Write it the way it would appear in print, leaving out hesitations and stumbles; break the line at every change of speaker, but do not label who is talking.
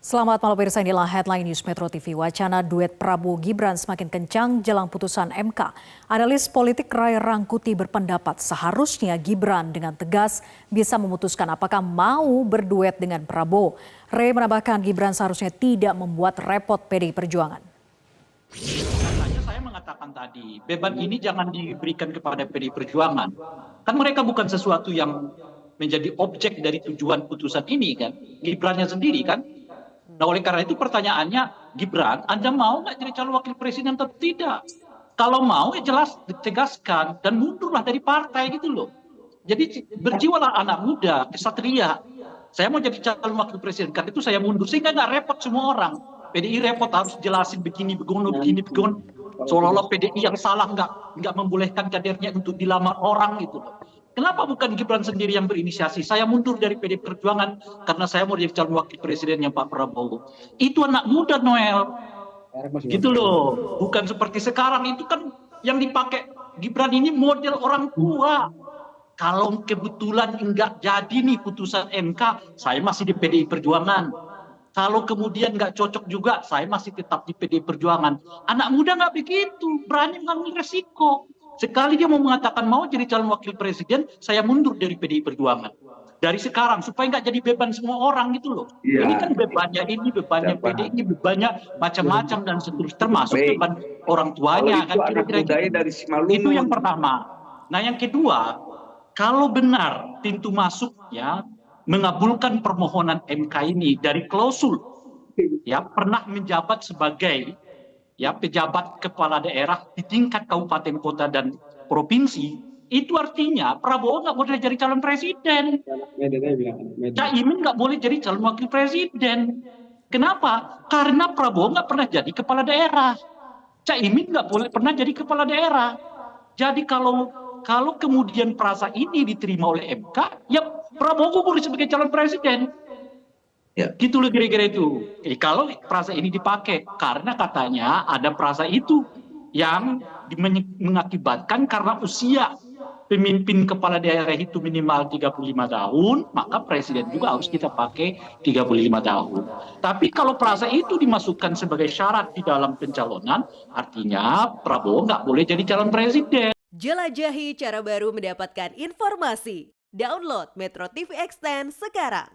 Selamat malam pemirsa, inilah headline news Metro TV. Wacana duet Prabowo Gibran semakin kencang jelang putusan MK. Analis politik Ray Rangkuti berpendapat seharusnya Gibran dengan tegas bisa memutuskan apakah mau berduet dengan Prabowo. Ray menambahkan Gibran seharusnya tidak membuat repot PDI Perjuangan.
Makanya saya mengatakan tadi, beban ini jangan diberikan kepada PDI Perjuangan. Kan mereka bukan sesuatu yang menjadi objek dari tujuan putusan ini kan. Gibrannya sendiri kan. Nah oleh karena itu pertanyaannya, Gibran, Anda mau nggak jadi calon wakil presiden atau tidak? Kalau mau ya jelas ditegaskan dan mundurlah dari partai gitu loh. Jadi berjiwalah anak muda, kesatria. Saya mau jadi calon wakil presiden, karena itu saya mundur. Sehingga nggak repot semua orang. PDI repot harus jelasin begini, begini. Seolah-olah PDI yang salah nggak membolehkan kadernya untuk dilamar orang gitu loh. Kenapa bukan Gibran sendiri yang berinisiasi? Saya mundur dari PDI Perjuangan karena saya mau jadi calon wakil presidennya Pak Prabowo. Itu anak muda, Noel. Gitu loh. Bukan seperti sekarang, itu kan yang dipakai Gibran ini model orang tua. Kalau kebetulan enggak jadi nih putusan MK, saya masih di PDI Perjuangan. Kalau kemudian nggak cocok juga, saya masih tetap di PDI Perjuangan. Anak muda nggak begitu, berani mengambil resiko. Sekali dia mau mengatakan mau jadi calon wakil presiden, saya mundur dari PDI Perjuangan. Dari sekarang, supaya nggak jadi beban semua orang gitu loh.
Iya.
Ini kan bebannya ini, bebannya PDI, bebannya macam-macam dan seterusnya. Termasuk
Baik.
beban orang tuanya.
Kalau itu
Kan
anak
kira-kira
mudanya
gitu.
dari Simalungun.
Itu yang pertama. Nah yang kedua, kalau benar pintu masuk ya mengabulkan permohonan MK ini dari klausul ya pernah menjabat sebagai ya pejabat kepala daerah di tingkat kabupaten kota dan provinsi, itu artinya Prabowo nggak boleh jadi calon presiden, Caimin nggak boleh jadi calon wakil presiden. Kenapa? Karena Prabowo nggak pernah jadi kepala daerah, Caimin nggak boleh pernah jadi kepala daerah. Jadi kalau kemudian frasa ini diterima oleh MK, ya Prabowo boleh sebagai calon presiden.
Ya.
Gitu loh kira-kira itu. Jadi kalau frasa ini dipakai, karena katanya ada frasa itu yang mengakibatkan karena usia pemimpin kepala daerah itu minimal 35 tahun, maka presiden juga harus kita pakai 35 tahun. Tapi kalau frasa itu dimasukkan sebagai syarat di dalam pencalonan, artinya Prabowo nggak boleh jadi calon presiden.
Jelajahi cara baru mendapatkan informasi. Download Metro TV Extend sekarang.